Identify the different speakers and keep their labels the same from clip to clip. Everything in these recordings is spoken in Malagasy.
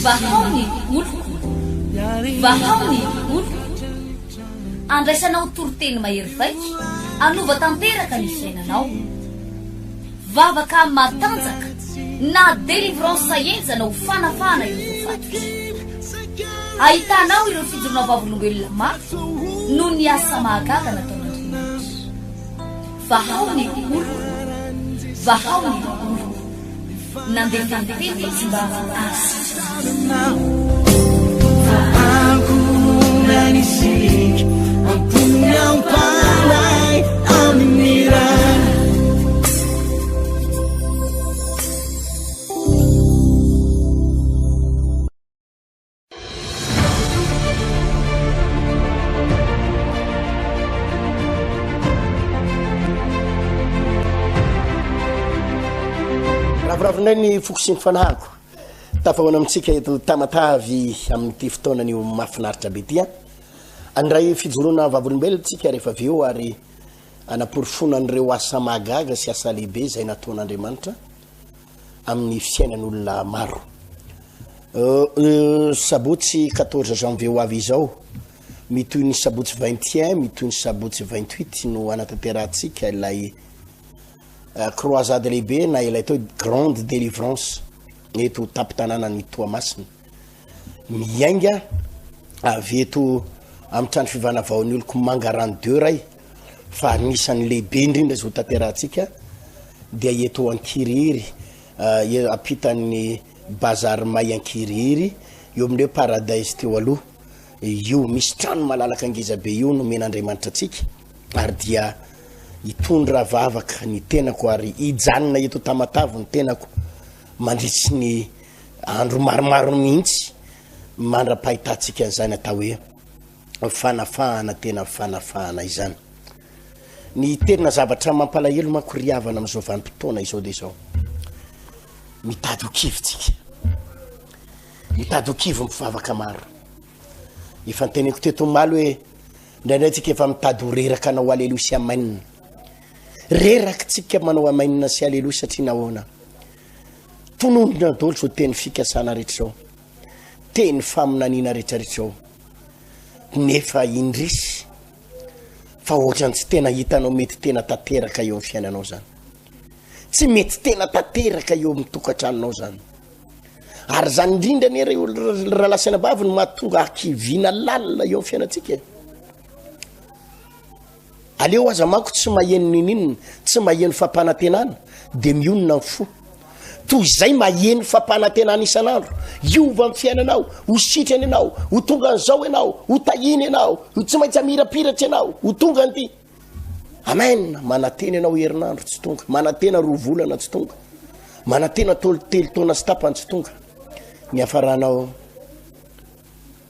Speaker 1: vahaony oloko vahaony oloko andraisanao toroteny mahery vaiko anova tanteraka ny fiainanao vavaka matanjaka na délivrance enjana ho fanafana ireo fatotra ahitanao ireo fijorona vavolombelona mafy no ny asa mahagaga nataon'Andriamanitra vahaony oloko vahaony oloko nandehandeha izy mba
Speaker 2: Nanisik ang punyang palay aming niran.
Speaker 3: Ravoravoindray ny fokosy ny fanahako tafahoana amitsika eto tamatavy amin'ity fotoanan'io mahafinaritra be tia andray fijoroana vavolombelona tsika rehefa avy eo ary anaporofono an'ireo asa mahagaga sy asa lehibe izay nataon'Andriamanitra amin'ny fiainan'olona maro. Sabotsy 14 janvier ho avy izao mitoy ny sabotsy 21 mitoy ny sabotsy 28 no anatanterantsika ilay croisade lehibe na ilay tao grande délivrance eto tapitanana ny Toamasina miainga avy eto amin'ny trano fivanavaon'ny oloko mangarano 2 ray fa anisan'ny lehibe indrindra zao tanterantsika dia eto Ankiriry apitan'ny bazary may Ankiriry eo amin'ireo paradise teo aloha io misy trano malalaka angeza be io no men'Andriamanitra atsika ary dia hitondra vavaka ny tenako ary hijanona eto Tamatavy ny tenako mandritsy ny andro maromaro mihitsy mandra-pahitatsika an'izany atao hoe fanafahana tena fanafahana izany. Ny tena zavatra mampalahelo manko riavana amin'izao vanim-potoana izao dia izao mitady ho kivontsika mitady ho kivo mivavaka maro efa nyteneko teto maly hoe ndraindray tsika efa mitady ho reraka anao aleloha sy amainina reraka tsika manao amainina sy aleloha satria nahoana tonondrona daholo zao teny fikasana rehetra zao teny faminaniana rehetrarehetra zao nefa indrisy fa ohatrany tsy tena hitanao mety tena tanteraka eo amin'ny fiainanao zany tsy mety tena tanteraka eo amin'ny tokantranonao zany ary zany indrindra ny ireo rahalasana bavy no mahatonga hakiviana lalina eo amin'ny fiainantsika aleo aza manko tsy maheno ninina tsy maheno fampanantenana dia mionona ny fo toy izay maheno fampanantenana isan'andro iova amin'ny fiainanao ho sitrany ianao ho tonga an'izao ianao ho tahiny ianao tsy maintsy hamirapiratra ianao ho tonga an'ity amen manantena ianao herinandro tsy tonga manantena 2 volana tsy tonga manantena telo taona sy tapany tsy tonga ny hafaranao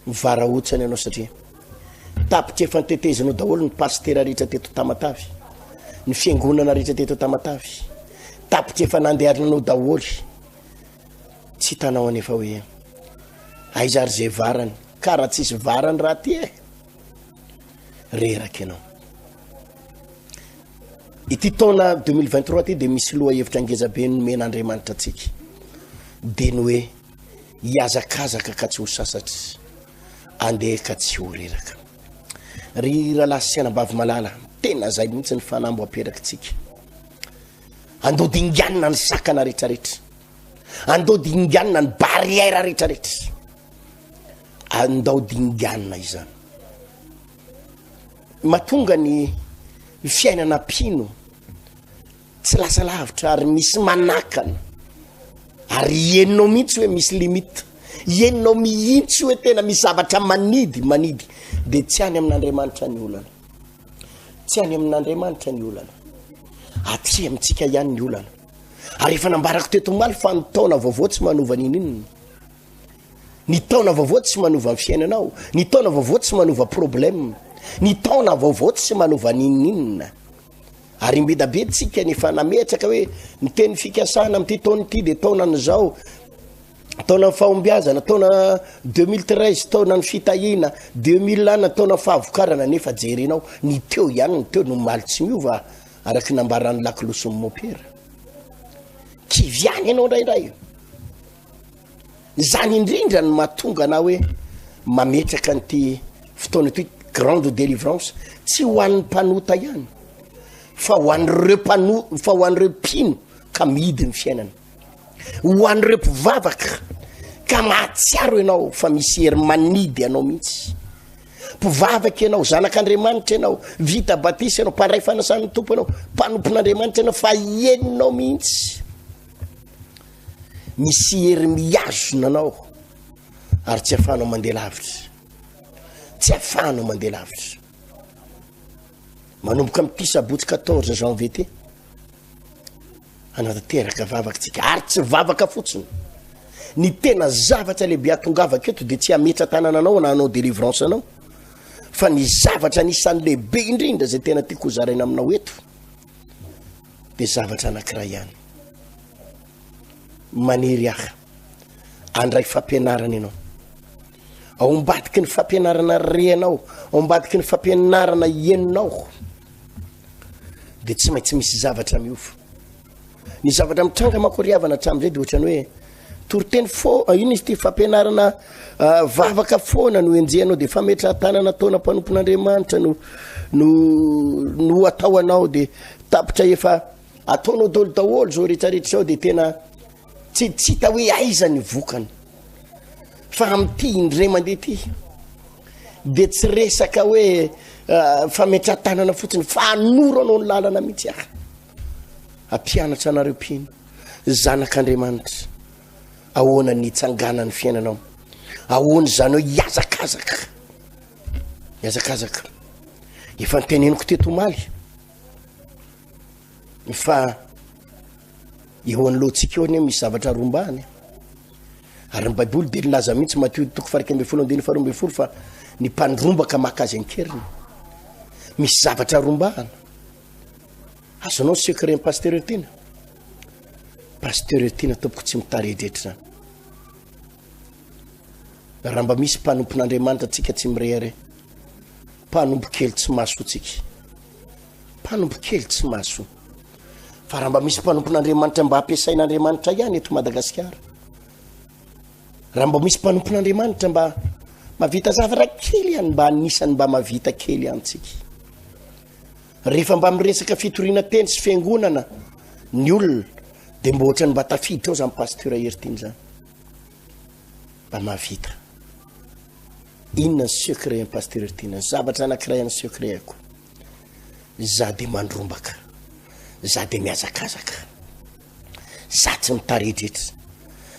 Speaker 3: varaotsany ianao satria tapitra efa nytetezinao daholo ny pastera rehetra teto Tamatavy ny fiangonana rehetra teto Tamatavy tapitra efa nandehananao daholo tsy hitanao anefa hoe aizary zay varany ka raha tsisy varany raha ty reraka ianao. Ity taona 2023 ty dia misy loha hevitra angezabe nomen'Andriamanitra atsika dia ny hoe hiazakazaka ka tsy ho sasatra andeha ka tsy ho reraka ry rahalahy sy anabavy malala tena zay mihitsy ny fanambo aperakitsika andao dinganina ny sakana rehetrarehetra andao dinganina ny barrière rehetrarehetra andao dinganina izany mahatonga ny fiainana pino tsy lasa lavitra ary misy manakana ary henonao mihitsy hoe misy limite henonao mihitsy hoe tena misy zavatra manidy dia tsy any amin'Andriamanitra ny olana tsy any amin'Andriamanitra ny olana atria amintsika ihany ny olana ary efa nambarako teto maly fa ny taona vaovao tsy manova ninina ny taona vaovao tsy manova ny fiainanao ny taona vaovao tsy manova problème ny taona vaovao tsy manova ninina ary mbedabe tsika nefa nametraka hoe ny teny fikasana amin'ity taona ity dia taona n'izao taona ny fahombiazana taona 2013 taona ny fitahina 2000 taona fahavokarana nefa jerinao ny teo ihany ny teo no maly tsy miova araky nambaran'ny lakoloson'ny mopera kiviany anao ndraindray zany indrindra ny mahatonga na hoe mametraka nyty fotoana ty grande délivrance tsy ho an'ny mpanota ihany fa ho an'ireo mpino ka mihidy ny fiainana, ho an'ireo mpivavaka ka mahatsiaro ianao fa misy hery manidy ianao mihitsy. Mpivavaka ianao, zanak'Andriamanitra ianao, vita batisa ianao, mpandray fanasan'ny tompo ianao, mpanompon'Andriamanitra ianao, fa heninao mihitsy misy hery miazona anao ary tsy afahanao mandeha lavitra, tsy afahanao mandeha lavitra. Manomboka amin'ity sabotsy 14 janvier ty anatanteraka vavakantsika ary tsy vavaka fotsiny. Ny tena zavatra lehibe atongavaka eto de tsy ametra tanana anao na anao délivrance anao, fa ny zavatra nisan'ny lehibe indrindra zay tena tiako hozaraina aminao eto de zavatra anankiray ihany. Maniry aha andray fampianarana ianao, ao ambadiky ny fampianarana renao, ao ambadiky ny fampianarana heninao de tsy maintsy misy zavatra miofo. Ny zavatra mitranga makoriavana hatramin'izay de ohatrany hoe toroteny ino izy ty fampianarana vavaka foana no enjehanao de fametrahantanana taona mpanompon'Andriamanitra no atao anao de tapitra efa ataonao daholo daholo zao rehetrarehetra zao de tena tsy hita hoe aiza ny vokany. Fa amin'ity indray mandeha ty de tsy resaka hoe fametrahantanana fotsiny fa anoro anao ny lalana mihitsy aha. Ampianatra anareo mpino, zanak'Andriamanitra, ahoana ny itsanganan'ny fiainanao, ahoana zany hoe iazakazaka. Efa niteneniko teto omaly fa eo an'lohantsika eo ny misy zavatra rombany ary ny baiboly de nilaza mihitsy Matthieu 7:12 fa ny mpandrombaka maka azy ankeriny. Misy zavatra rombahana. Azonao secret ny pasteur Tina? Pasteur Tina tompoko tsy mitaredretra zany. Raha mba misy mpanompon'Andriamanitra tsika tsy mirehare, mpanompo kely tsy maso tsika, mpanompo kely tsy maso. Fa raha mba misy mpanompon'Andriamanitra mba ampiasain'Andriamanitra ihany eto Madagasikara, raha mba misy mpanompon'Andriamanitra mba mavita zavatra kely ihany, mba anisany mba mavita kely ihany tsika. Rehefa mba miresaka fitoriana teny sy fiangonana ny olona de mba ohatrany mba tafiditra ao zany pasteur Hertine zany, mba mavita. Inona ny secret ny pasteur Hertine? Zavatra anankiray ny secretko, za de mandrombaka, za de miazakazaka, za tsy mitaredretra,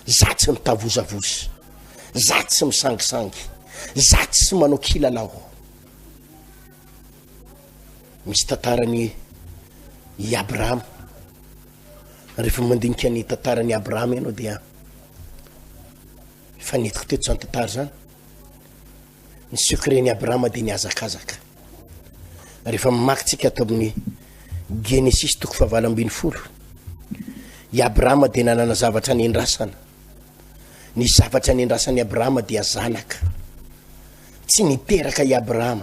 Speaker 3: za tsy mitavozavozy, za tsy misangisangy, za tsy manao kilalao. Misy tantarany i Abraham, rehefa mandinika ny tantarany Abraham ianao dia fanetiko teto zany tantara zany. Ny secret ny Abraham de niazakazaka. Rehefa mamaky tsika ato amin'ny Genesis 7:20, i Abraham de nanana zavatra nendrasana. Ny zavatra nendrasany Abraham dia zanaka. Tsy niteraka i Abraham,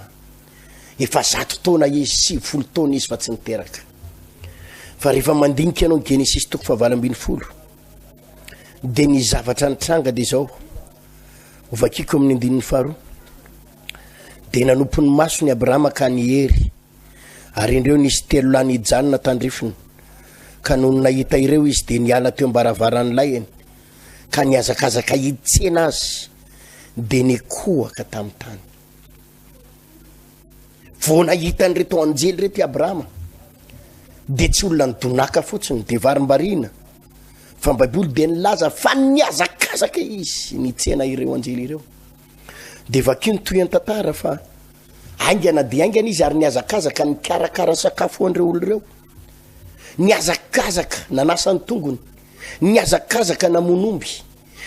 Speaker 3: efa 100 taona izy, 70 taona izy fa tsy niteraka. Fa rehefa mandinika ianao Genesis 7:20 de ny zavatra nitranga de zao ovakiko amin'ny 9 de nanompon'ny maso ny Abraham ka ny hery, ary indreo nisy 3 lany ijanona tandrifiny, ka noho nahita ireo izy de niala teo ambaravarany layiny ka niazakazaka hitsena azy de nikohaka tamin'ny tany. Vao nahita an'ireto anjely reto i Abraham de tsy olona nidonaka fotsiny de varimbarina, fa ny baiboly de nilaza fa niazakazaka izy nitsena ireo anjely ireo. De vakio nytoy ny tantara fa aingana de aingana izy ary niazakazaka nikarakara sakafo an'ireo olo ireo, niazakazaka nanasa ny tongony, niazakazaka namonomby,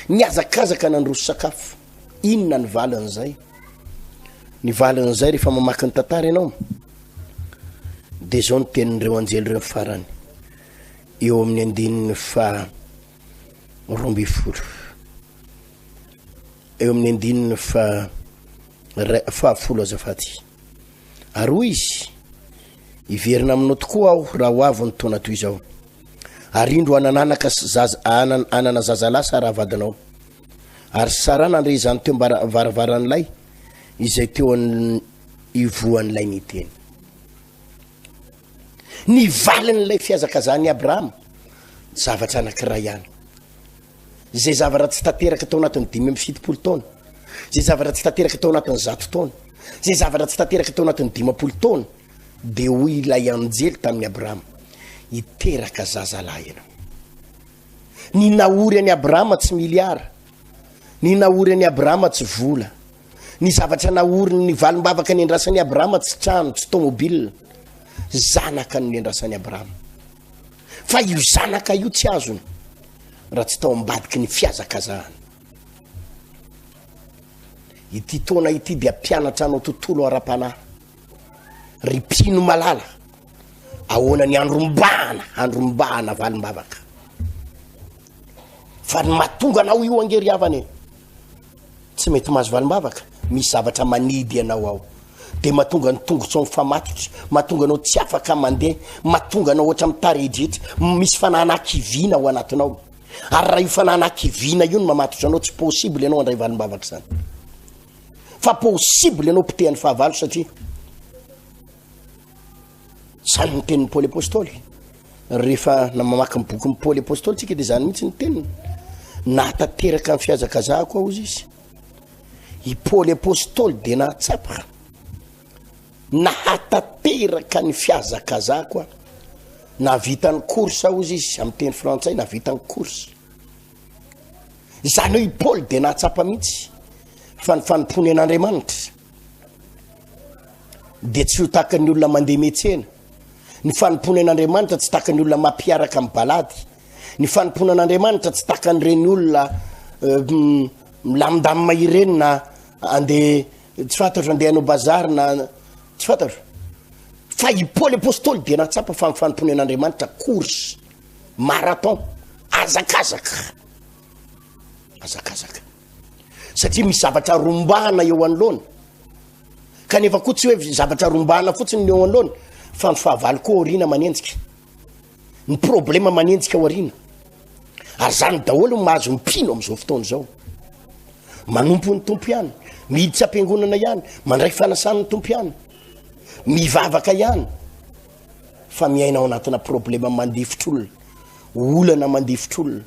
Speaker 3: niazakazaka nandroso sakafo. Inona ny valan'izay? Ny valan'izay rehefa mamaky ny tantara ianao de zao ny tenin'ireo anjely ireo farany eo amin'ny 12, eo amin'ny 10 azafady. Ary hoy izy, iverina aminao tokoa aho raha ho avy ny taona toy izao, ary indro anananaka anana zazalahy sara vadinao ary sarana andre izany teo varavaran'lay izay teo ivoan'lay niteny ny valin'lay fiazakazany Abrahama zavatra anankiray ihany zay zavatra tsy tanteraka tao anatin'ny 570 taona zay zavatra tsy tanteraka tao anatin'ny 100 taona zay zavatra tsy tanteraka tao anatin'ny 50 taona de hoy ilay anjely tamin'ny Abrahama iteraka zazalahy ianao ny naory any Abrahama tsy miliara ny naory any Abrahama tsy vola ny zavatra naory ny valimbavaka ny andrasan'ny Abrahama tsy trano tsy tomobile zanaka ny andrasan'ny Abrahama fa io zanaka io tsy azony raha tsy tao ambadiky ny fiazakazahana ity taona ity dia mpianatra anao tontolo ara-panahy ripino malala ahoana ny andrombahana valimbavaka fa ny mahatonga anao io angeriavany tsy mety mahazo valimbavaka misy zavatra manidy anao ao de mahatonga ny tongotra mifamatitra mahatonga anao tsy afaka mandeha mahatonga anao ohatra mitaredretra misy fananakivina ao anatinao ary raha io fananakivina io no mamatitra anao tsy possible anao andray valimbavaka zany fa possible anao pitehan'ny fahavalo satria zany ny tenin'ny Paoly apôstôly rehefa namamaky ny boky ny Paoly apôstôly tsika de zany mihitsy ny teniny nahatateraka ny fiazakazahako ao izy i Paoly apôstôly de nahatsapaka nahatateraka ny fiazakazahako navitany course ao izy amin'ny teny frantsay navitany course zany hoe i Paoly de nahatsapa mihitsy fa ny fanompony an'Andriamanitra de tsy ho tahaka ny olona mandeha metsena ny fanompony an'Andriamanitra tsy tahaka ny olona mampiaraka amin'ny balady ny fanompony an'Andriamanitra tsy tahaka n'ireny olona milamindamina ireny na andeha tsy fantatro andeha hanao bazary na tsy fantatro fa i Paoly apôstôly de nahatsapa fa ny fanompony an'Andriamanitra course marathon azakazaka satria misy zavatra rombahana eo anoloana kanefa koa tsy hoe zavatra rombahana fotsiny eo anoloana fa ny fahavalo koa orina manenjika ny problema manenjika ao arina ary zany daholo mahazo mipino am'izao fotoana zao manompo ny tompo ihany miditsy ampiangonana ihany mandray fanasan'ny tompo ihany mivavaka ihany fa miainao anatina problema mandifotr'olona olana mandifotr'olona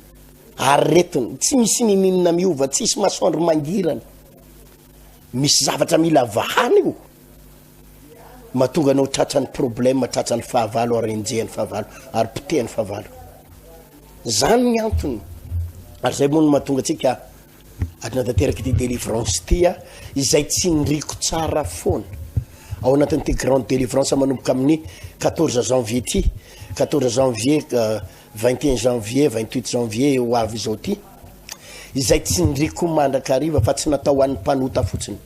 Speaker 3: aretiny tsy misy ninina miova tsisy masoandro mangirana misy zavatra mila vahana io mahatonga anao tratrany problema tratrany fahavalo ary enjehany fahavalo ary pitehany fahavalo zany ny antony ary zay moa no mahatonga atsika adina tanteraka ty délivrance tya izay tsy niriko tsara foana ao anatin'ity grande délivrance manomboka amin'ny 14 janvier ty 14 janvier 21 janvier 28 janvier ho avy izao ty izay tsy niriko mandrakariva fa tsy natao an'ny mpanota fotsiny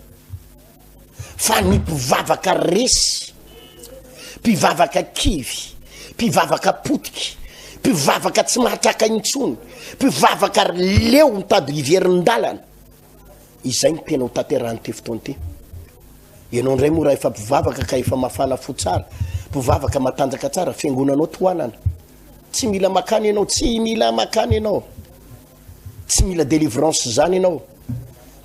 Speaker 3: fa ny mpivavaka resy mpivavaka kivy mpivavaka potiky mpivavaka tsy mahatraka intsony mpivavaka leo mitady iverin'dalana izay ny tena ho tanterahany ty fotoana ty ianao ndray moa raha efa mpivavaka ka efa mafana fo tsara mpivavaka matanjaka tsara fiangonanao toanana tsy mila makany ianao tsy mila makany ianao tsy mila délivrance zany ianao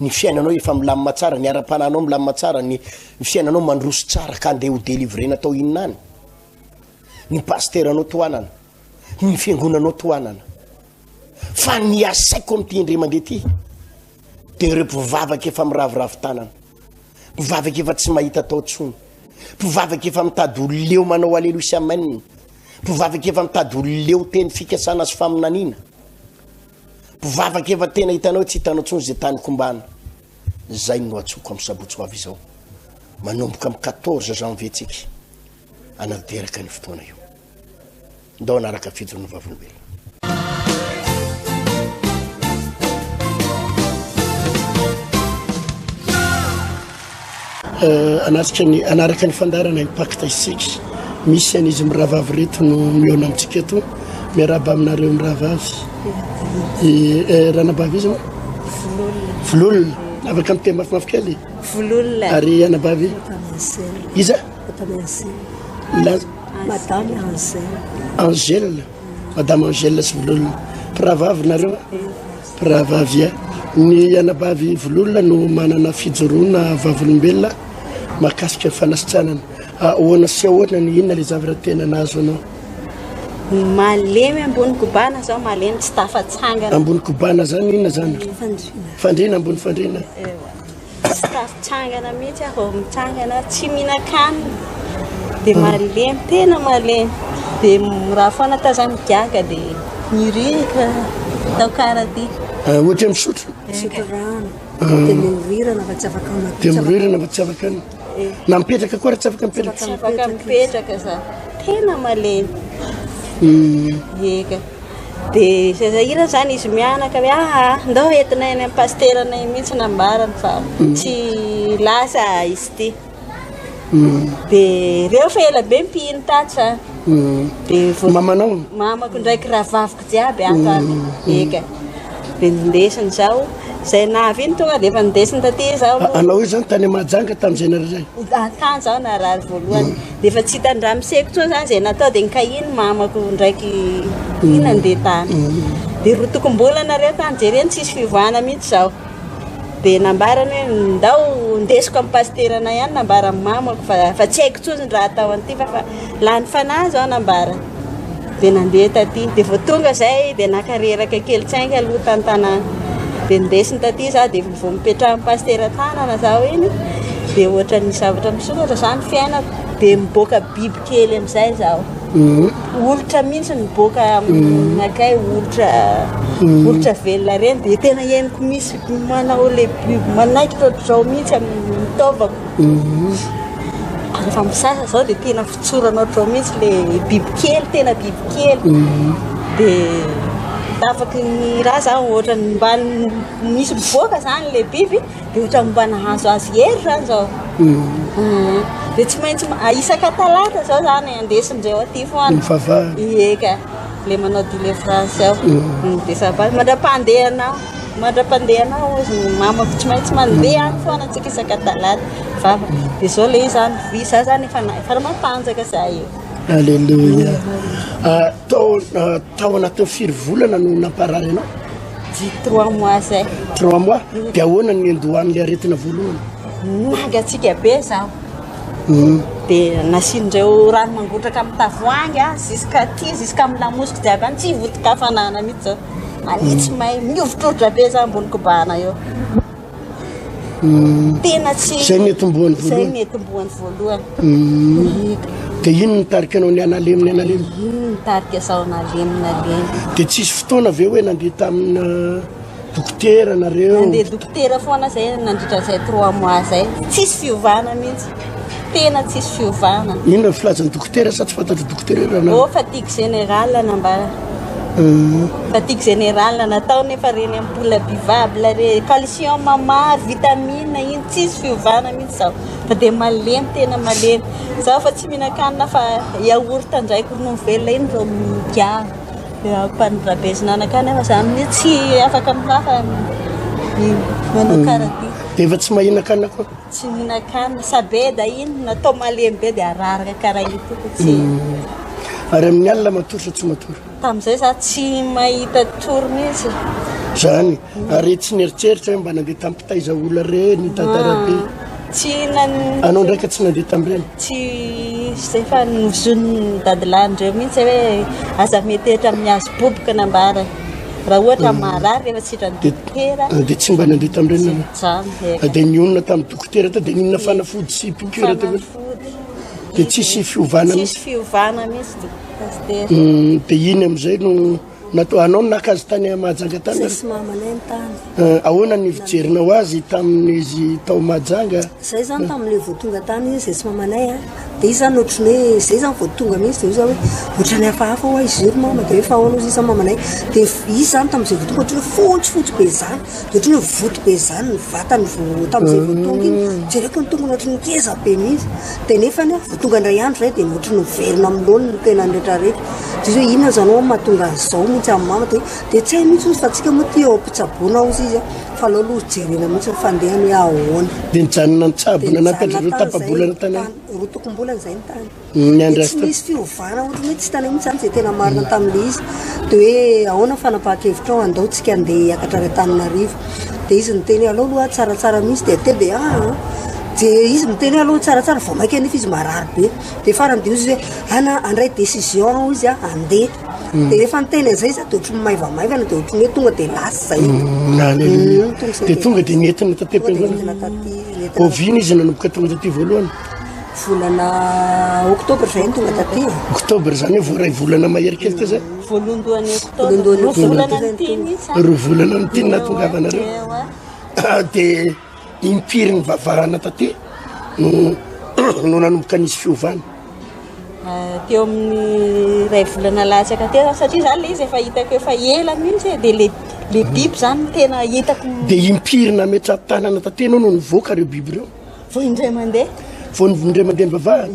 Speaker 3: ny fiainanao efa milamina tsara ny ara-pananao milamina tsara ny fiainanao mandroso tsara ka andeha ho délivrena tao inonany ny pasteranao toanana ny fiangonanao toanana fa ny asaiko am'ty indre mandeha ty de ireo mpivavaka efa miravoravo tanana mpivavaka efa tsy mahita tao tsony mpivavaka efa mitady ololeo manao alelosia mainina mpivavaka efa mitady ololeo teny fikasana sy faminanina mpivavaka efa tena hitanao tsy hitanao tsony zay tany kombana zay no atsoko amin'ny sabotsy ho avy izao manomboka amin'ny 14 janvier tsika anateraka ny fotoana io ndao anaraka fijorono vavolombelona anaraka ny fandarana impacta isika misy an'izy miravavy reto no miona amitsika eto miaraba aminareo miravavy ranabavy izy vololona afaka miteny mafimafy kely ary anabavy iza Angèle madame Angèle sy vololona mpiravavy nareo mpiravavy ny anabavy vololona no manana fijoroana vavolombelona mahakasika fanasitranana ahoana sy ahoana ny inona le zavatra tena nazo anao
Speaker 4: malemy ambony kobana zao malemy tsy tafatsangana
Speaker 3: ambony kobana zany inona zany fandrina ambony fandrina
Speaker 4: tsy tafatsangana mihitsy aho mitsangana tsy mihinan-kanina dia malemy tena malemy dia raha foana tazamigaga dia mirika tao karaty
Speaker 3: ohatra misotro
Speaker 5: sotro rano dia mirirana fa tsy afaka
Speaker 3: dia mirirana fa tsy afaka any na mipetraka koa raha tsy afaka mipetraka
Speaker 4: tsy afaka mipetraka za tena malemy eka dia zazahira zany izy mianaka hoe ndao entinay any amin'ny pasteranay mihitsy nambarany fa tsy lasa izy ty dia reo fa ela be mpihiny taty dia
Speaker 3: mamanao
Speaker 4: mamako ndraiky raha vaviko jiaby atany eka dia ndesiny zao zay navy iny tonga dia efa ndesiny taty zao
Speaker 3: anao io zany tany majanga tamin'izay narazay
Speaker 4: atany zao narary voalohany dia efa tsy hitandramiseko tsony zany zay natao dia nikahiny mamako ndraiky iny andeha tany dia rotokom-bolanareo tany jereny tsisy fivoahana mihitsy zao dia nambarany hoe ndao ndesiko amin'ny pasterana ihany nambarany mamako fa tsy haiko tsony raha atao an'ity fa lany fanahy zao nambarany dia nandeha taty dia vao tonga zay dia nakareraka kely tsainga aloha tantanàna dia ndesiny taty za dia vao mipetraha amin'ny pastera tanana zao iny dia ohatra ny zavatra misokatra zany fiainako dia miboaka biby kely amin'izay zaho olitra mihitsy miboaka aminakay olitra velona reny dia tena henoko misy manao le biby manaikitra ohatr'izao mihitsy amin'ny mitaovako rehefa misasa zao dia tena fitsorana ohatr'izao mihitsy le biby kely tena biby kely dia tafaky ny raha zao ohatra mba misy miboaka zany le biby dia ohatra mba nahazo azy hery zany zao dia tsy maintsy isaka talata zao zany andesin'izay aty foana eka le manao délivrance ao dia sabay mandra-pandehanao izy mamako tsy maintsy mandeha any foana antsika isaka talata vava dia zao le zany visa zany efa matanjaka za io
Speaker 3: alleluia tao anatin'ny firy volana no namparary anao
Speaker 4: 3 mois zay
Speaker 3: 3 mois dia ahoana ny andohan'le aretina voalohany
Speaker 4: nagatsika be zaho dia nasin'ireo rano mangotraka amin'ny tavoangy ziska ty ziska amin'ny lamosiko jiaby any tsy votokafanana mihitsy zao manitsy may miovitrotra be za ambony kobana eo tena tsy
Speaker 3: zay netomboany
Speaker 4: zay netomboany voalohany
Speaker 3: dia ino nitarika anao ny analeminy analemy
Speaker 4: ino nitarika zao naleminy
Speaker 3: dia tsisy fotoana ve hoe nandeha tamina dokotera nareo
Speaker 4: nandeha dokotera foana zay nandritra zay 3 mois zay tsisy fiovana mihitsy tena tsisy fiovana
Speaker 3: inona filazany dokotera sa tsy fantatro dokotera
Speaker 4: fatigue générale nambara fatigue générale natao nefa reny ampola bivable re calcium maro vitamine iny tsisy fiovana mihitsy zao fa dia malemy tena malemy zao fa tsy mihinan-kanina fa yaourt ndraiky ronono velona iny reo migiaha dia ampanidrabezinanakany fa zany mihitsy tsy afaka milafa manao karaty
Speaker 3: dia efa tsy mahinan-kanina koa
Speaker 4: tsy mihinan-kanina sabeda iny natao malemy be dia araraka karaha io toko tsy
Speaker 3: ary amin'ny alina matory sa tsy matory
Speaker 4: tamin'izay za tsy mahita tory mihitsy
Speaker 3: zany ary tsy nieritreritra hoe mba nandeha tampitaiza olona reny tantarabe
Speaker 4: tsy
Speaker 3: anao ndraika tsy nandeha tamin'ireny
Speaker 4: tsy zay fa nozon'ny dadilahindreo mihitsy hoe aza metehitra amin'ny hazo boboka nambara raha ohatra marary rehefa tsy hitrany dokotera
Speaker 3: dia tsy mba nandeha tamin'ireny
Speaker 4: zany
Speaker 3: dia nionona tamin'ny dokotera ta dia ninona fanafody sy piqure ta dia tsisy fiovana
Speaker 4: tsisy fiovana mihitsy
Speaker 3: dia iny amin'izay no natao anao nakazy tany mahajanga tany
Speaker 5: sy mamanay ny tany
Speaker 3: ahoana ny fijerinao azy tamin'izy tao mahajanga
Speaker 5: zay zany tamin'le voatonga tany izy zay tsy mamanay dia izy zany ohatrany hoe zay zany voatonga mihitsy dia io zany hoe ohatrany hafahafa hoa izy ero mama dia hoe fa ahoana izy zany mamanay dia izy zany tamin'izay voatonga ohatrany hoe fotsifotsy be zany dia ohatrany hoe voto be zany ny vatany tamin'izay voatonga iny jereko ny tongony ohatrany keza be mihitsy dia nefany voatonga indray andro zay dia ohatrany miverina amin'ny laony no tena nrehetrarehetra dia hoe inona zany hoe mahatonga an'izao mihitsy amin'ny mama de tsy hay mihitsy ozy fa tsika moa ty eo ampitsabona ao izy izy fa aleo aloha jerena mihitsy fandehany ahoana
Speaker 3: de nijanona nitsabona napetry ro tapabolana tany
Speaker 5: ro tokom-bolana zay ny tany
Speaker 3: Andras
Speaker 5: misy fiovana ohatra hoe tsy tany mihitsy zany zay tena marina tam'le izy de hoe ahoana fanapahan-kevitra ao andao tsika andeha akatra Antananarivo de izy niteny aloha aloha tsaratsara mihitsy de ately de de izy miteny aloha tsaratsara vao mainka anefa izy marary be de farany de izy hoe ana andray décision ao izy andeha de rehefa niteny an'izay izy de ohatry maivamaivana de ohatry hoe tonga de lasa zay
Speaker 3: de tonga de nentina tatepen'izany ovina izy nanomboka tonga taty voalohany
Speaker 5: volana oktobra zay tonga taty
Speaker 3: oktobra zany hoe voaray volana maherika izy ty zay
Speaker 4: voalondohan'ny oktobra ro volana nytiny
Speaker 3: ro volana nytiny nahatongavanareo de impiriny vavahana taty no nanomboka nisy fiovana
Speaker 4: teo amin'ny ray volana latsaka teo satria zany le izy efa hitako efa ela mihitsy de le biby zany tena hitako
Speaker 3: de impirina metra tanana taty anao no nivoaka reo biby reo
Speaker 4: vo indray mandeha
Speaker 3: vo indray mandeha mivavaha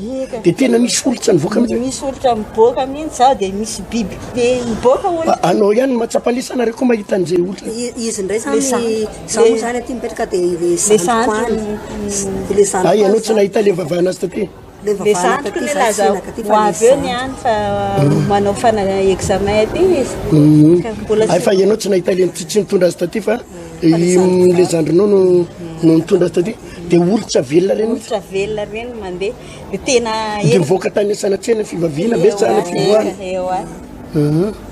Speaker 3: de tena misy olitra nivoaka mihitsy
Speaker 4: misy olitra miboaka mihitsy zao de misy biby be miboaka olitra
Speaker 3: anao ihany matsapalisa anareo koa mahita an'izay olitra
Speaker 5: izy ndray zany zaho moa zany aty mipetraka de le
Speaker 3: ay anao tsy nahita le vavahana azy taty
Speaker 4: le sandriko le laza ho avy eo ny any fa manao fana examen aty izy
Speaker 3: ay fa ianao tsy nahita le tsy nitondra azy taty fa le zandrinao no nitondra azy taty de olitra velona reny
Speaker 4: olitra velona reny mandeha de tena
Speaker 3: de mivoaka tany asanatsena fivaviana ve tsana fivoana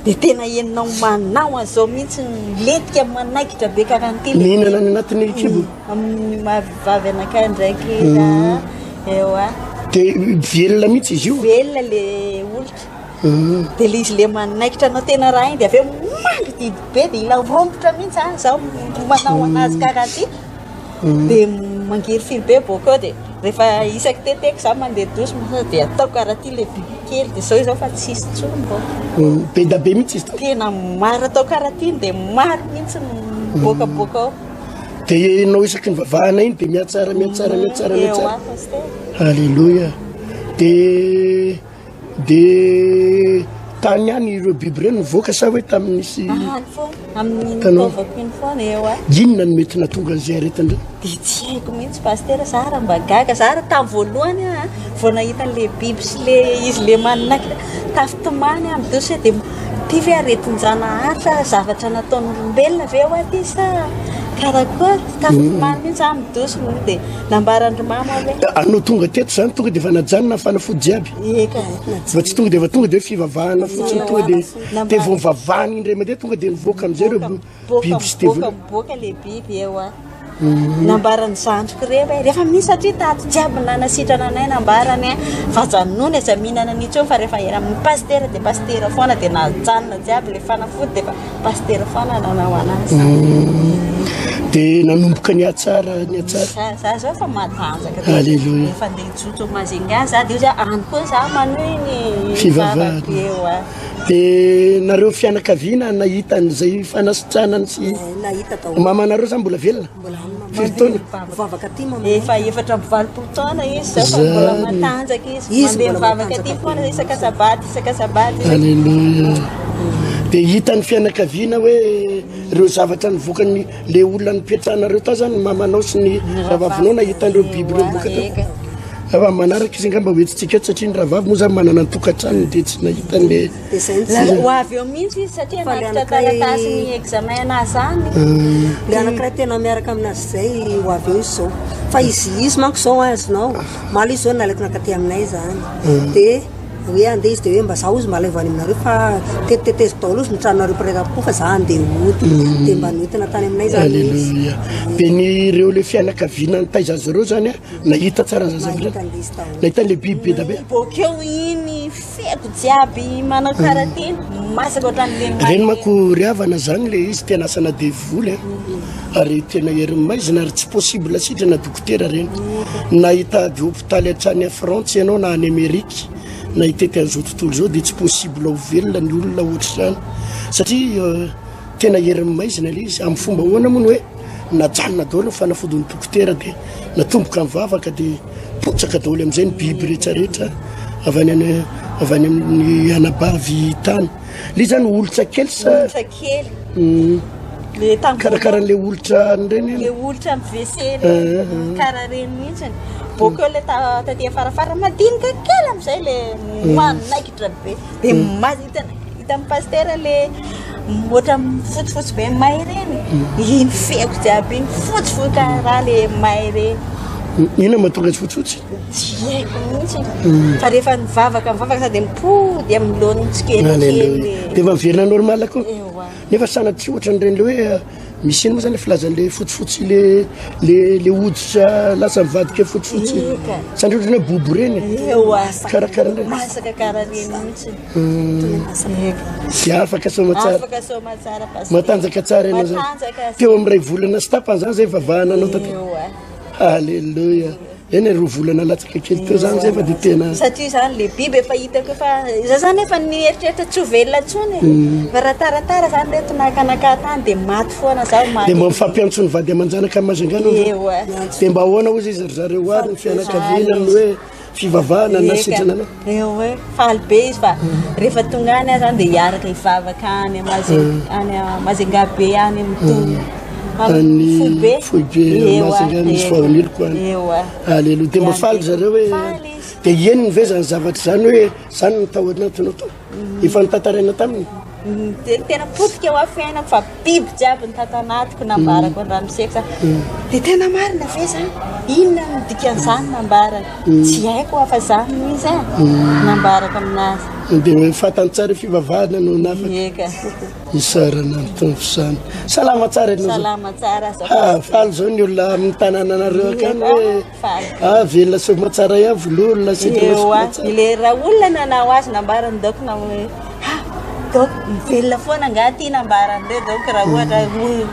Speaker 4: de tena eninao manao an'izao mihitsy letika manaikitra be karaha ny ty
Speaker 3: mihinana ny anatin'ny kibo
Speaker 4: amin'ny mahavavy anakay ndraiky eo
Speaker 3: de velona mihitsy izy io
Speaker 4: velona le olitra de le izy le manaikitra anao tena raha iny de aveo mangity be de ila rombotra mihitsy any zao manao anazy karaha ty de mangiry firy be bokeo de rehefa isaky teteko za mandeha dosy de ataoko karaha ty le biby kely de zao fa tsisy tsombo
Speaker 3: be da be mihitsy izy
Speaker 4: tena maro atao karaha ty de maro mihitsy miboakaboaka ao
Speaker 3: de enao isaky ny vavahana iny de miatsara alleloia de tany any ireo biby reny nivoaka sa hoe tamin'nisy inona no mety natonga an'izay aretandreo
Speaker 4: de tsy haiko mihitsy paster zara mba gaga zara tamy voalohany vao nahitan'le biby sy le izy le manakitra tafitomany amy dosy de ty ve aretin-janahatra zavatra nataon'olombelona ve ho aty sa karakory tafitomany mihitsy amy dosy de nambarandrimama hoe
Speaker 3: anao tonga teto zany tonga de efa najanona fanafody jiaby
Speaker 4: eka
Speaker 3: fa tsy tonga de efa tonga de hoe fivavahana fotsiny tonga de vao mivavahana indray mandeha tonga de nivoaka am'izay reo biby sy tevona
Speaker 4: miboaka le biby eo nambarany zandriko rehefa rehefa misy satria tato jiaby nanasitrana anay nambarany vajanony aza mihinana nitsy fa rehefa era amin'ny paster de paster foana de najanona jiaby le fanafody de fa paster foana nanao anazy
Speaker 3: de nanomboka ny atsara
Speaker 4: za zao fa matanjaka
Speaker 3: alleloia
Speaker 4: efa ndeha joto mazenga za de za any koa za manohy ny
Speaker 3: fivavahana de nareo fianakaviana nahita an'izay fanasitranany sy mamanareo zany mbola velona firy taona
Speaker 5: mivavaka aty
Speaker 4: efa efatra ambivalopolo taona izy zao fa mbola matanjaka izy mandeha mivavaka aty foana isaka sabaty
Speaker 3: alleloia de hitan'ny fianakaviana hoe reo zavatra nivokany le olona nipetrahanareo ta zany mamanao sy ny ravavinao nahitan'ireo biby reo mivoka tao fa manaraka izy ngamba hoetitsika satria ny rahavavy moa zany manana ny tokantranony de tsy nahitan'le
Speaker 4: ho avy eo mihitsy izy satria nakitra taratasy ny examen anazy zany
Speaker 5: le anakiray tena miaraka aminazy zay ho avy eo izy zao fa izy manko zao azonao mala izy zao nalaiko nakaty aminay zany de hoe andeha izy de hoe mba zaho izy mba laivany aminareo fa tetitetezy daholo izy mitranonareo pirairampo fa za andeha oty de mba noentina tany aminay zany
Speaker 3: alleloia de ny reo le fianakaviana ny taizazy reo zany nahita tsara zazavy nahita le biby be da be
Speaker 4: bokeo iny feko jiaby manao karaha ty masaka ohatran'le
Speaker 3: reny manko riavana zany le izy tena asana devoly ary tena herimaizy ary tsy possible sitra na dokotera reny nahita dy hôpitaly atrany a France ianao na any Amerika nahitety an'izao tontolo zao de tsy possible ho velona ny olona ohatry zany satria tena herimaizyna le izy amin'ny fomba hoana moa ny hoe najanona daholo ny fanafodin'ny dokotera de natomboka mivavaka de potsaka daholo am'izay ny biby rehetrarehetra avy any amin'ny anabavy tany le zany olotra kely sa
Speaker 4: kely le
Speaker 3: karakara an'le olotra reny
Speaker 4: le olotra am'WC karaha reny mihitsiny bokeo le taty farafara madinika kely am'izay le manaikitra be de hita amin'ny pasteur le ohatra fotsifotsy be may reny iny feko jiaby iny fotsifotsy karaha le may reny
Speaker 3: ina mahatonga azy fotsifotsy
Speaker 4: tsy haiko mihitsy fa rehefa mivavaka sady mipody amin'ny lohan'ny tsikelikely
Speaker 3: de efa miverina normal ako nefa sanatry ohatra n'ireny le hoe misy iny moa zany le filazan'le fotsifotsy le hoditra lasa mivadika fotsifotsy sandry ohatrany hoe bobo reny karakara reny
Speaker 4: masaka karaha reny mihitsy
Speaker 3: de afaka somatsara matanjaka tsara ianao zany teo ami'ray volana sy tapany zany zay vavahana anao tate halleloia eny roa volana latsaka kely teo zany zay fa de tena
Speaker 4: satria zany le biby efa hitako efa za zany efa nieritreritra tsy ho velona tsony fa raha taratara zany reto nakanaka tany de maty foana zaho
Speaker 3: de mba mifampiantsony vady amanjanaka amazangana de mba ahoana ozy izy zareo ary ny fianakaviana ny hoe fivavahana na sitrana anao
Speaker 4: hoe faly be izy fa rehefa tonga any aho zany de hiaraka hivavaka any Mazengabe any
Speaker 3: any foibe mazangana izy faoniloko any alleloia de mba faly zareo hoe de eniny ve zany zavatra zany hoe zany nitao anatinao to efa nitataraina taminy
Speaker 4: tena potika eo afiainako fa biby jiaby nitatanatiko nambarako andranoseko za de tena marina ve zany inona nidikan'izany nambarana tsy haiko afa zany izy nambarako aminazy
Speaker 3: de hoe fatany tsara fivavahana no nafaka isarana ny tompo zany salama tsara
Speaker 4: salama tsara
Speaker 3: faly zao ny olona amin'ny tanàna anareo akany hoe velona somatsara ihany vololona
Speaker 4: le raha olona nanao azy nambarany doko na hoe donc velona foana angaty nambarandreo donc raha ohatra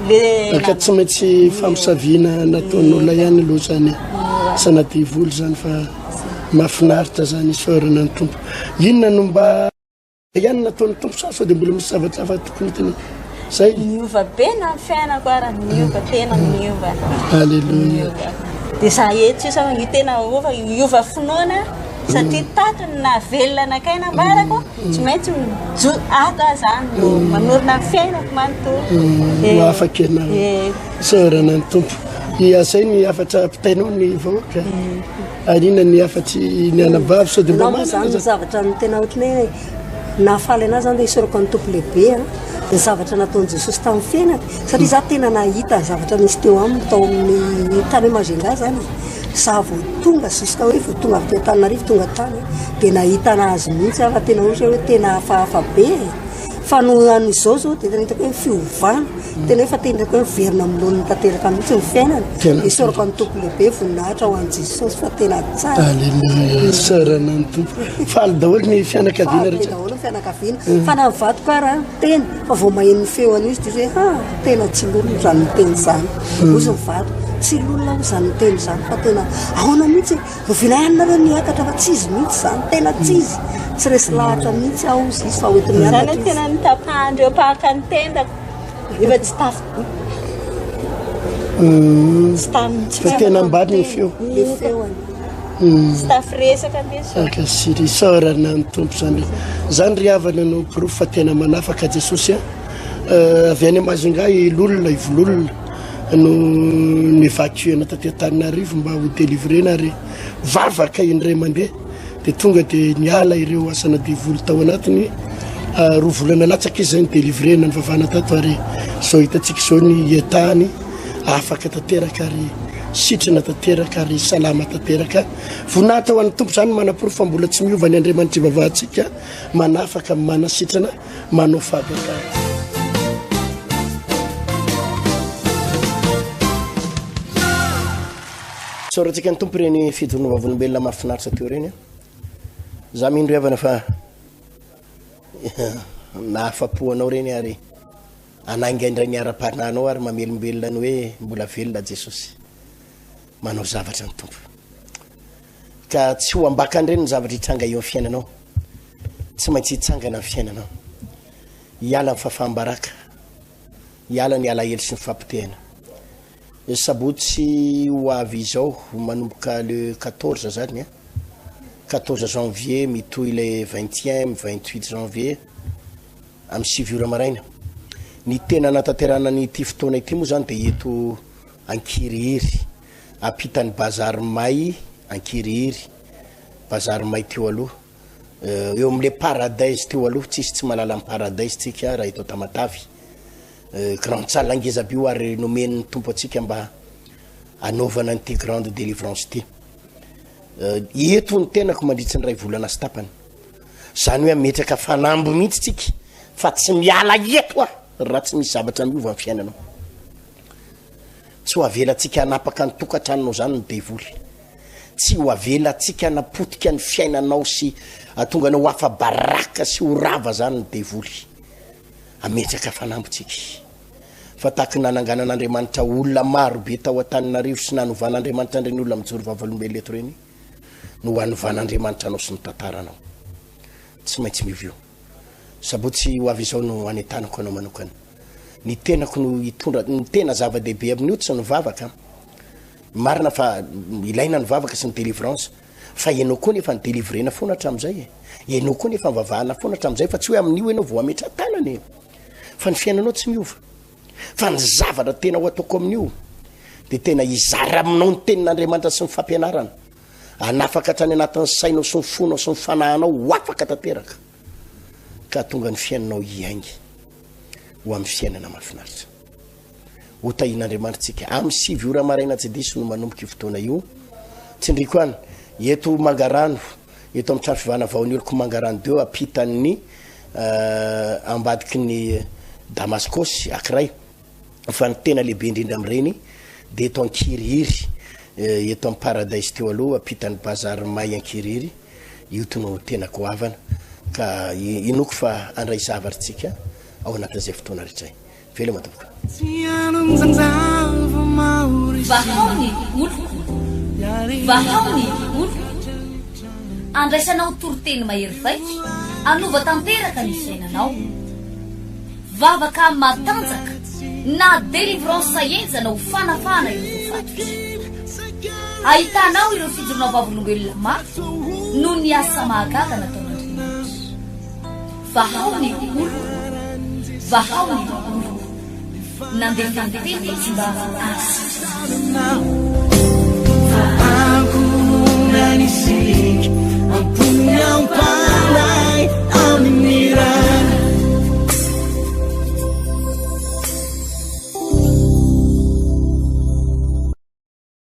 Speaker 4: le
Speaker 3: aka tsy maintsy famosavina nataon'olona ihany aloha zany sanaty volo zany fa mahafinaritra zany isaorana ny tompo inona no mba ihany nataon'ny tompo sa sao de mbola misy zavatra hafa tokony hitany zay
Speaker 4: miova be na ny fiainako ara miova tena miova
Speaker 3: alleloia
Speaker 4: de za eto sa ny tena miova finoana satria tatony na velona anakay nambarako tsy maintsy ata zany no manorina ny fiainako manontolo
Speaker 3: afaka ianao isaorana ny tompo iasay ny afatra mpitainao ny vahoaka arina ny afatsy ny anabavy sao de mba
Speaker 5: zany zavatra ny tena ohatrany hoe nafaly anazy zany de isorako ny tompo lehibe de zavatra nataon'i Jesosy tamin'ny fiainako satria za tena nahita zavatra nisy teo aminy tao amin'ny tany hoe Mazenga zany za vao tonga juska hoe vao tonga avy Antananarivo tonga tany de nahita anazy mihitsy fa tena ohatra hoe tena hafahafa be fa no an'izao zao de tena hitako hoe fiovana tena hoe fa tena hitako hoe verina amin'ny lohan'ny tanteraka mihitsy ny fiainana isorako ny tompo lehibe voninahitra ho an'i Jesosy fa tena tsara
Speaker 3: alleluia sarana ny tompo faly daholo ny fianakaviana rehetra
Speaker 5: daholo ny fianakaviana fa na mivadiko ara teny fa vao maheno feo an'izy de hoe tena tsy lolona zany ny teny zany ozy mivadiko tsy lolona ho zany ny teny zany fa tena ahoana mihitsy vinahanareo niakatra fa tsy izy mihitsy zany tena tsy izy tsy resy lahatra mihitsy aho izy fa oetiny
Speaker 4: zany tena nitapahandreo pahaka ny tendako efa tsy tafy
Speaker 3: fa tena ambady ny feo
Speaker 5: le feo
Speaker 4: tsy tafy resaka mihitsy
Speaker 3: akasiry isaorana ny tompo zany ry havana no pirofo fa tena manafaka Jesosy avy any Mazenga ilolona ivololona no nievacuena taty Antananarivo mba ho délivrena ary vavaka indray mandeha de tonga de niala ireo asana divolo tao anatiny roa volana latsaka izy zany délivrena ny vavahana tato ary zao hitatsika zao ny iatany afaka tanteraka ary sitrana tanteraka ary salama tanteraka voninahitra ho an'ny tompo zany manapirofo fa mbola tsy miova ny Andriamanitra vavahantsika manafaka manasitrana manao fabakary soratsika ny tompo reny fidoronovavolombelona mahafinaritra teo reny za mindro avana fa nahafapo anao reny ary anaingaindray ny ara-pananao ary mamelombelona ny hoe mbola velona Jesosy manao zavatra ny tompo ka tsy ho ambakany reny ny zavatra hitranga eo amin'ny fiainanao tsy maintsy hitsangana amin'ny fiainanao hiala ny fahafahambaraka hiala ny alahelo sy ny fampitehana sabotsy ho avy izao manomboka le 14 zany 14 janvier mitoy le 20e 28 janvier amy 6 ora maraina ny tena nataterana ny ty fotoana ity moa zany de eto Ankiriry apitany bazary may Ankiriry bazary may teo aloha eo amle paradise teo aloha tsisy tsy malala amin'ny paradise tsika raha eto Tamatavy grande salle angeza-by io ary nomen'ny tompo atsika mba anaovana an'ity grande délivrance ty eto ny tenako mandritsy ny ray volana sy tapany zany hoe ametraka fanambo mihitsy tsika fa tsy miala eto raha tsy misy zavatra miova amin'ny fiainanao tsy ho avelatsika hanapaka ny tokantranonao zany ny devoly tsy ho avelatsika hanapotika ny fiainanao sy atonga anao hafa baraka sy ho rava zany ny devoly ametraka fanambotsika fa taky nananganan'Andriamanitra olona maro be tao Antananarivo sy nanovan'Andriamanitra andreny olona mijoro vavalombelo eto reny no hanovan'Andriamanitra anao sy ny tantaranao tsy maintsy mivio sabotsy ho avy izao no anetanako anao manokana ny tenako no hitondra ny tena zava-dehibe amin'io tsy ny vavaka marina fa ilaina ny vavaka sy ny délivrance fa ianao koa nefa ny délivrena foana hatramin'izay ianao koa nefa mivavahana foana hatramin'izay fa tsy hoe amin'io ianao vao ametra tanana fa ny fiainanao tsy miova fa ny zavatra tena ho ataoko amin'io de tena izara aminao ny tenin'Andriamanitra sy ny fampianarana anafaka hatrany anatin'ny sainao sy ny fonao sy ny fanahinao ho afaka tanteraka ka tonga ny fiainanao iaingy ho amin'ny fiainana mahafinaritra ho tahin'Andriamanitra tsika amin'ny 6 ora maraina tsy diso no manomboka fotoana io tsindriko any eto Mangarano eto amin'ny trano fivana vaony oloko Mangarano deo apitan'ny ambadiky ny Damascos akiray fa ny tena lehibe indrindra amin'ireny de eto Ankiriry eto amin'ny paradise teo aloha apitan'ny bazary may Ankiriry io tono tena goavana ka inoko fa andray zavaritsika ao anatin'izay fotoana rehetra velo matomboka
Speaker 1: vahaony oloko vahaony oloko andraisanao toroteny mahery vaitra anova tanteraka ny fiainanao vavaka matanjaka na délivrance saenjana ho fanafana ireo fatotra ahitanao ireo fijorona vavolombelona maro no ny asa mahagaga nataon'Andriamanitra vahaony oloko vahaony oloko nandeha tantety izy mba
Speaker 2: Aku nanisik, ampunya